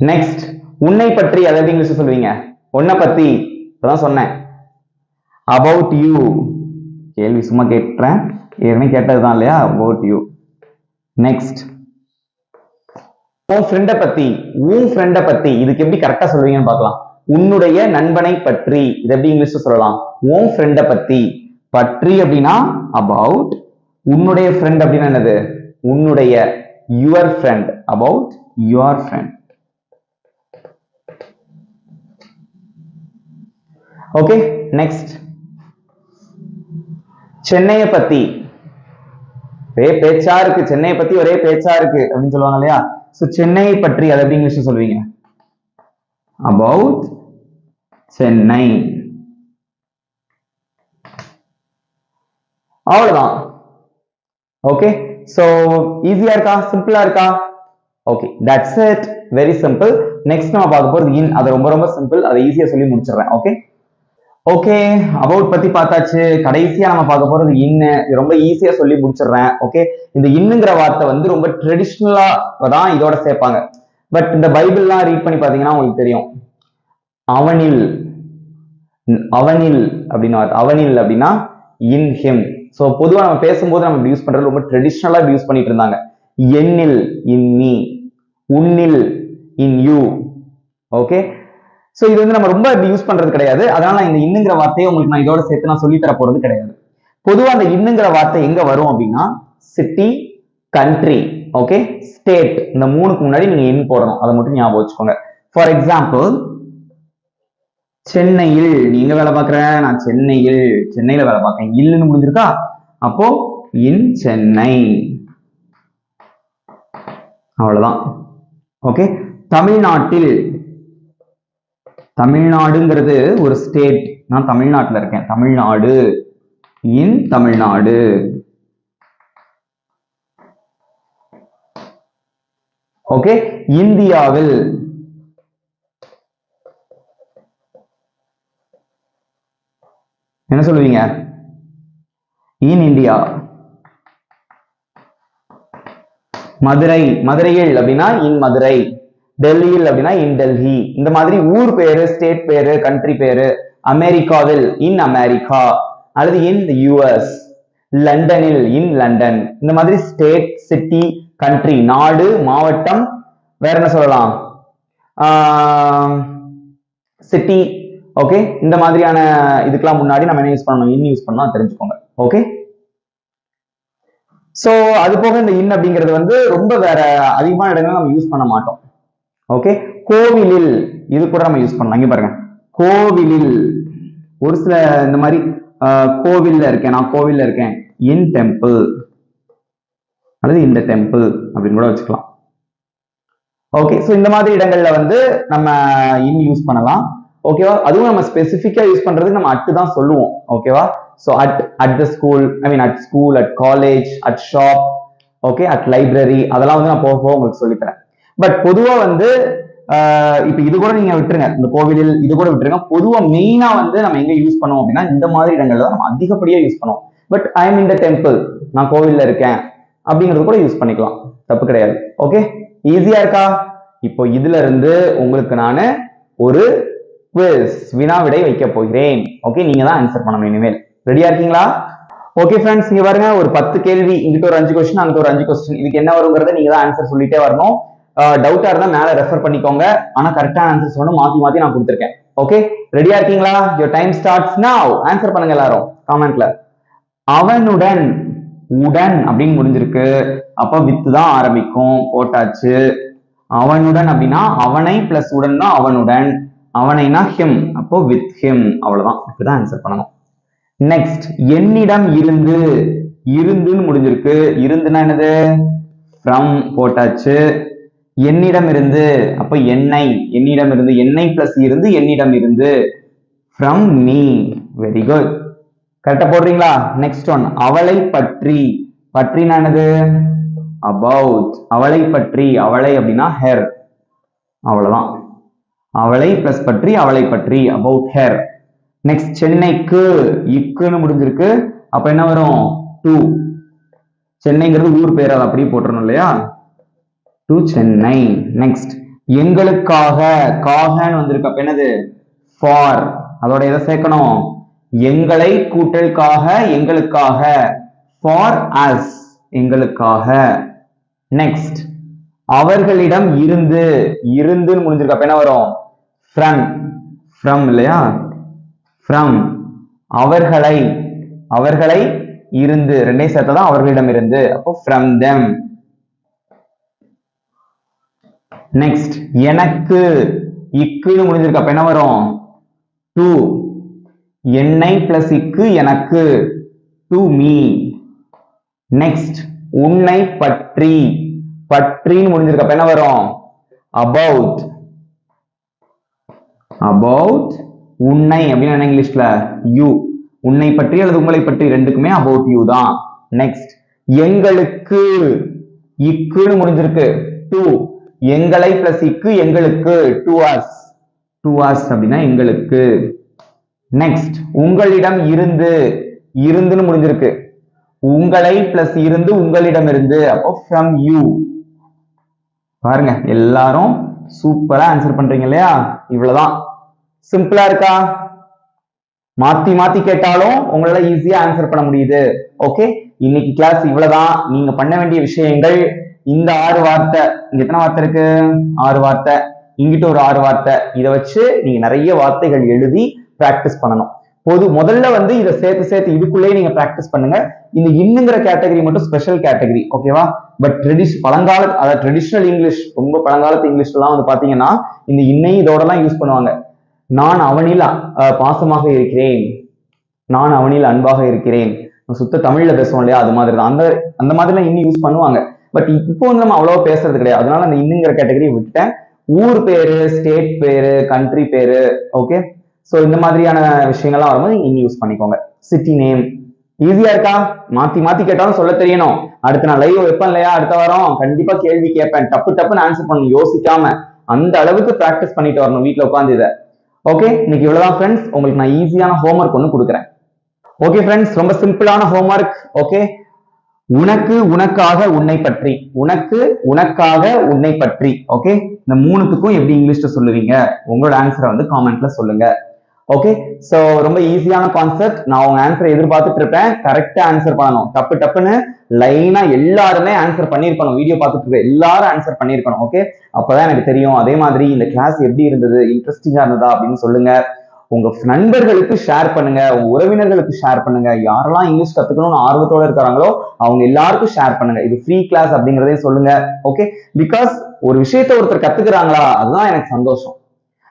Speaker 1: நெக்ஸ்ட் உன்னை பற்றி அதை எப்படி இங்கிலீஷ்ல சொல்லுவீங்க? உன்னை பத்தி இப்பதான் சொன்னேன், about you. கேள்வி சும்மா கேட்டுறேன், ஏற்கனவே கேட்டதுதான் இல்லையா? about you. நெக்ஸ்ட் உன் ஃப்ரெண்டை பத்தி, உன் ஃப்ரெண்டை பத்தி இதுக்கு எப்படி கரெக்டா சொல்லுவீங்கன்னு பார்க்கலாம். உன்னுடைய நண்பனை பற்றி, இது எப்படி இங்கிலீஷ்ல சொல்லலாம்? உன் ஃப்ரெண்டை பத்தி. பற்றி அப்படின்னா அபவுட், உன்னுடைய ஃப்ரெண்ட் அப்படின்னா என்னது? உன்னுடைய, your friend, about your friend. Okay, next சென்னையை பத்தி. ஒரே பேச்சா இருக்கு, சென்னையை பத்தி ஒரே பேச்சா இருக்கு அப்படின்னு சொல்லுவாங்க இல்லையா? சோ சென்னையை பற்றி அதை எப்படி இங்கிலீஷ்ல சொல்வீங்க? அபவுட் சென்னை. அவ்வளவுதான். ஓகே, சோ ஈஸியா இருக்கா? சிம்பிளா இருக்கா? Okay, that's it, very simple. Next நம்ம பார்க்க போறது இன். அது ரொம்ப ரொம்ப சிம்பிள், அதை ஈஸியா சொல்லி முடிச்சிடுறேன். ஓகே ஓகே, அபவுட் பத்தி பார்த்தாச்சு. கடைசியா நம்ம பார்க்க போறது இன்னு. ரொம்ப ஈஸியா சொல்லி முடிச்சிடுறேன். ஓகே, இந்த இன்னுங்கிற வார்த்தை வந்து ரொம்ப ட்ரெடிஷ்னலா தான் இதோட சேர்ப்பாங்க. பட் இந்த பைபிள்லாம் ரீட் பண்ணி பாத்தீங்கன்னா உங்களுக்கு தெரியும். அவனில், அவனில் அப்படின்னு வார்த்தை. அவனில் அப்படின்னா இன் ஹிம். சோ பொதுவா நம்ம பேசும்போது நம்ம யூஸ் பண்றது ரொம்ப ட்ரெடிஷ்னலா யூஸ் பண்ணிட்டு இருந்தாங்க. என்னில் இன் மீ, உன்னில் இன் யூ. ஓகே, சோ இது வந்து நம்ம ரொம்ப யூஸ் பண்றது கிடையாது. அதனால இந்த இன்னுங்கிற வார்த்தையை உங்களுக்கு நான் இதோட சேர்த்து நான் சொல்லி தர போறது கிடையாது. பொதுவா அந்த இன்னுங்கிற வார்த்தை எங்க வரும் அப்படின்னா சிட்டி, கண்ட்ரி, ஓகே, ஸ்டேட், இந்த மூணுக்கு முன்னாடி நீங்க இன் போடணும். அதை மட்டும் ஞாபகம் வச்சுக்கோங்க. ஃபார் எக்ஸாம்பிள், சென்னையில் நீங்க வேலை பார்க்குற, நான் சென்னையில், சென்னையில வேலை பார்க்கேன். இல்லுன்னு முடிஞ்சிருக்கா? அப்போ இன் சென்னை. அவ்வளவுதான். ஓகே, தமிழ்நாட்டில், தமிழ்நாடுங்கிறது ஒரு ஸ்டேட். நான் தமிழ்நாட்டில் இருக்கேன். தமிழ்நாடு, இன் தமிழ்நாடு. ஓகே, இந்தியாவில், என்ன சொல்லுவீங்க? In India. மதுரை, மதுரையில் அப்படின்னா இன் மதுரை. டெல்லியில் அப்படின்னா இன் டெல்லி. இந்த மாதிரி ஊர் பேரு, ஸ்டேட் பேரு, கண்ட்ரி பேரு. அமெரிக்காவில் இன் அமெரிக்கா, அல்லது இன் யுஎஸ். லண்டனில் இன் லண்டன். இந்த மாதிரி ஸ்டேட், சிட்டி, கண்ட்ரி, நாடு, மாவட்டம், வேற என்ன சொல்லலாம்? சிட்டி. ஓகே, இந்த மாதிரியான இதுக்கெல்லாம் முன்னாடி நம்ம என்ன யூஸ் பண்ணணும்? இன் யூஸ் பண்ணலாம், தெரிஞ்சுக்கோங்க. ஓகே, சோ அது போக இந்த இன் அப்படிங்கிறது வந்து ரொம்ப வேற அதிகமான இடங்கள் நம்ம யூஸ் பண்ண மாட்டோம். ஓகே, கோவிலில், இது கூட நம்ம யூஸ் பண்ணலாம். இங்க பாருங்க, கோவிலில். ஒரு சில இந்த மாதிரி கோவில்ல இருக்கேன், நான் கோவில்ல இருக்கேன், இன் டெம்பிள், அல்லது இந்த டெம்பிள் அப்படின்னு கூட வச்சுக்கலாம். ஓகே, சோ இந்த மாதிரி இடங்கள்ல வந்து நம்ம இன் யூஸ் பண்ணலாம். ஓகேவா? அதுவும் நம்ம ஸ்பெசிஃபிக்கா யூஸ் பண்றதுக்கு நம்ம அட் தான் சொல்லுவோம். ஓகேவா? So at the school, I mean at school, at college, at shop, okay, at library, அதெல்லாம் வந்து நான் போக போக உங்களுக்கு சொல்லித்தரேன். பட் பொதுவா வந்து இப்ப இது கூட நீங்க விட்டுருங்க, இந்த கோவிலில் இது கூட விட்டுருங்க. பொதுவா மெயினா வந்து நம்ம எங்க யூஸ் பண்ணுவோம் அப்படின்னா இந்த மாதிரி இடங்கள்ல நம்ம அதிகப்படியா யூஸ் பண்ணுவோம். But I am in the temple, நான் கோவில்ல இருக்கேன் அப்படிங்கிறது கூட யூஸ் பண்ணிக்கலாம், தப்பு கிடையாது. ஓகே, ஈஸியா இருக்கா? இப்போ இதுல இருந்து உங்களுக்கு நான் ஒரு குவிஸ், வினா விடை வைக்க போகிறேன். ஓகே, நீங்க தான் ஆன்சர் பண்ணணும் இனிமேல். ரெடியா இருக்கீங்களா? ஓகே ஃப்ரெண்ட்ஸ், இங்க பாருங்க, ஒரு 10 கேள்வி, இங்கிட்ட ஒரு 5 கொஸ்டின், அங்கிட்ட ஒரு 5 கொஸ்டின். இதுக்கு என்ன வருங்கிறத நீங்க தான் ஆன்சர் சொல்லிட்டே வரணும். டவுட்டா இருந்தா மேல ரெஃபர் பண்ணிக்கோங்க. ஆனா கரெக்டான ஆன்சர்ஸ் வந்து மாத்தி மாத்தி நான் கொடுத்திருக்கேன். ஓகே, ரெடியா இருக்கீங்களா? யுவர் டைம் ஸ்டார்ட்ஸ் நவ. ஆன்சர் பண்ணுங்க எல்லாரும் காமெண்ட்ல. அவனுடன், உடன் அப்படின்னு முடிஞ்சிருக்கு, அப்ப வித் தான் ஆரம்பிக்கும், போட்டாச்சு. அவனுடன் அப்படின்னா அவனை பிளஸ் உடன் தான் அவனுடன், அவனைனா ஹிம், அப்போ வித் ஹிம். அவ்வளவுதான், இப்படிதான் ஆன்சர் பண்ணணும். நெக்ஸ்ட், என்னிடம் இருந்து, இருந்துன்னு முடிஞ்சிருக்கு, இருந்துன்னா என்னது? ஃப்ரம் போட்டாச்சு. என்னிடம் இருந்து, அப்ப என்னை, என்னிடம் இருந்து, என்னை பிளஸ் இருந்து, என்னிடம் இருந்து, ஃப்ரம் மீ. வெரி குட், கரெக்டா போடுறீங்களா? நெக்ஸ்ட் ஒன், அவளை பற்றி, பற்றினா என்னது? அபவுட். அவளை பற்றி, அவளை அப்படின்னா ஹெர், அவ்வளவுதான். அவளை பிளஸ் பற்றி, அவளை பற்றி, அபவுட் ஹெர். நெக்ஸ்ட், சென்னைக்கு, இக்குன்னு முடிஞ்சிருக்கு, அப்ப என்ன வரும்? டு. சென்னைங்கிறது ஊர் பேர், அதை அப்படியே போட்டுறணும் இல்லையா? டு சென்னை. நெக்ஸ்ட், எங்களுக்காக, காகன்னு வந்திருக்கு, அப்ப என்னது? ஃபார். அதோட எதை சேர்க்கணும்? எங்களை கூட்டலுக்காக, எங்களுக்காக, ஃபார் அஸ், எங்களுக்காக. நெக்ஸ்ட் அவர்களிடம் இருந்து, இருந்துன்னு முடிஞ்சிருக்கு, அப்ப என்ன வரும்? ஃப்ரம் இல்லையா? ஃப்ரம். அவர்களை, அவர்களை இருந்து, ரெண்டையும் சேர்த்ததான் அவர்களிடம் இருந்து, அப்போ ஃப்ரம் தெம். நெக்ஸ்ட் எனக்கு, இக்குன்னு முடிஞ்சிருக்கு, அப்ப என்ன வரும்? டு. என்னை பிளஸ் இக்கு எனக்கு, டு மீ. நெக்ஸ்ட் உன்னை பற்றி, பற்றின்னு முடிஞ்சிருக்கு, அப்ப என்ன வரும்? அபவுட். அபவுட் உன்னை அப்படின்னு இங்கிலீஷ்ல யூ. உன்னை பற்றி அல்லது உங்களை பற்றி ரெண்டுக்குமே அபவுட் யூ தான். நெக்ஸ்ட் எங்களுக்கு, இக்குன்னு முடிஞ்சிருக்கு, டு. எங்களை பிளஸ் இக்கு எங்களுக்கு, டு அஸ். டு அஸ் அப்படின்னா எங்களுக்கு. நெக்ஸ்ட் உங்களிடம் இருந்து, இருந்துன்னு முடிஞ்சிருக்கு, உங்களை பிளஸ் இருந்து உங்களிடம் இருந்து, அப்போ ஃப்ரம் யூ. பாருங்க எல்லாரும் சூப்பரா ஆன்சர் பண்றீங்க இல்லையா? இவ்வளவுதான். சிம்பிளா இருக்கா? மாத்தி மாத்தி கேட்டாலும் உங்களால ஈஸியா ஆன்சர் பண்ண முடியுது. ஓகே, இன்னைக்கு கிளாஸ் இவ்வளவுதான். நீங்க பண்ண வேண்டிய விஷயங்கள் இந்த 6 வார்த்தை, இங்க எத்தனை வார்த்தை இருக்கு? 6 வார்த்தை, இங்கிட்ட ஒரு 6 வார்த்தை. இதை வச்சு நீங்க நிறைய வார்த்தைகள் எழுதி பிராக்டிஸ் பண்ணணும். முதல்ல வந்து இதை சேர்த்து இதுக்குள்ளேயே நீங்க பிராக்டிஸ் பண்ணுங்க. இந்த இன்னுங்கிற கேட்டகரி மட்டும் ஸ்பெஷல் கேட்டகரி, ஓகேவா? பட் பழங்கால, அதாவது ட்ரெடிஷனல் இங்கிலீஷ், ரொம்ப பழங்காலத்து இங்கிலீஷ்லாம் வந்து பாத்தீங்கன்னா இந்த இன்னையும் இதோடலாம் யூஸ் பண்ணுவாங்க. நான் அவனில் பாசமாக இருக்கிறேன், நான் அவனில் அன்பாக இருக்கிறேன், சுத்த தமிழ்ல பேசுவோம் இல்லையா? அது மாதிரி தான். அந்த மாதிரிலாம் இன்னும் யூஸ் பண்ணுவாங்க. பட் இப்போ வந்து நம்ம அவ்வளவா பேசுறது கிடையாது. அதனால அந்த இன்னுங்கிற கேட்டகரி விட்டுட்டேன். ஊர் பேரு, ஸ்டேட் பேரு, கண்ட்ரி பேரு, ஓகே. சோ இந்த மாதிரியான விஷயங்கள்லாம் வரும்போது இன்னும் யூஸ் பண்ணிக்கோங்க. City name. ஈஸியா இருக்கா? மாத்தி மாத்தி கேட்டாலும் சொல்ல தெரியணும். அடுத்து நான் லைவ் வைப்பேன் இல்லையா? அடுத்த வாரம் கண்டிப்பா கேள்வி கேட்பேன். டப்புன்னு ஆன்சர் பண்ணணும் யோசிக்காம. அந்த அளவுக்கு பிராக்டிஸ் பண்ணிட்டு வரணும் வீட்டுல உட்காந்து இதை. ஓகே, இன்னைக்கு இவ்வளவுதான் ஃப்ரெண்ட்ஸ். உங்களுக்கு நான் ஈஸியான ஹோம்ஒர்க் ஒன்று கொடுக்குறேன். ஓகே ஃப்ரெண்ட்ஸ், ரொம்ப சிம்பிளான ஹோம்ஒர்க். ஓகே, உனக்கு, உனக்காக, உன்னை பற்றி. உனக்கு, உனக்காக, உன்னை பற்றி. ஓகே, இந்த மூணுத்துக்கும் எப்படி இங்கிலீஷ்ல சொல்லுவீங்க? உங்களோட ஆன்சரை வந்து காமெண்ட்ல சொல்லுங்க. ஓகே, சோ ரொம்ப ஈஸியான கான்செப்ட். நான் உங்க ஆன்சரை எதிர்பார்த்துட்டு இருப்பேன். கரெக்டா ஆன்சர் பண்ணணும். டப்புன்னு லைனா எல்லாருமே ஆன்சர் பண்ணிருக்கணும். வீடியோ பார்த்துட்டு இருக்க எல்லாரும் ஆன்சர் பண்ணிருக்கணும். ஓகே, அப்பதான் எனக்கு தெரியும். அதே மாதிரி இந்த கிளாஸ் எப்படி இருந்தது, இன்ட்ரெஸ்டிங்கா இருந்ததா அப்படின்னு சொல்லுங்க. உங்க நண்பர்களுக்கு ஷேர் பண்ணுங்க, உங்க உறவினர்களுக்கு ஷேர் பண்ணுங்க. யாரெல்லாம் இங்கிலீஷ் கத்துக்கணும்னு ஆர்வத்தோட இருக்காங்களோ அவங்க எல்லாருக்கும் ஷேர் பண்ணுங்க. இது ஃப்ரீ கிளாஸ் அப்படிங்கறதையும் சொல்லுங்க. ஓகே, பிகாஸ் ஒரு விஷயத்த ஒருத்தர் கத்துக்கிறாங்களா, அதுதான் எனக்கு சந்தோஷம்.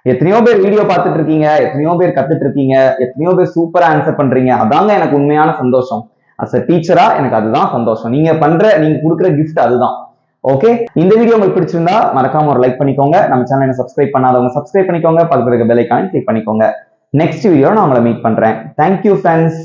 Speaker 1: எத்தனையோ பேர் வீடியோ பார்த்துட்டு இருக்கீங்க, எத்தனையோ பேர் கத்துட்டு இருக்கீங்க, எத்தனையோ பேர் சூப்பரா ஆன்சர் பண்றீங்க. அதாங்க எனக்கு உண்மையான சந்தோஷம். அஸ் அ டீச்சரா எனக்கு அதுதான் சந்தோஷம். நீங்க கொடுக்குற கிஃப்ட் அதுதான். ஓகே, இந்த வீடியோ உங்களுக்கு பிடிச்சிருந்தா மறக்காம ஒரு லைக் பண்ணிக்கோங்க. நம்ம சேனலை சப்ஸ்கிரைப் பண்ணாதவங்க சப்ஸ்கிரைப் பண்ணிக்கோங்க. பக்கத்துல இருக்க பெல் ஐகானை கிளிக் பண்ணிக்கோங்க. நெக்ஸ்ட் வீடியோ நான் உங்களை மீட் பண்றேன். Thank you friends.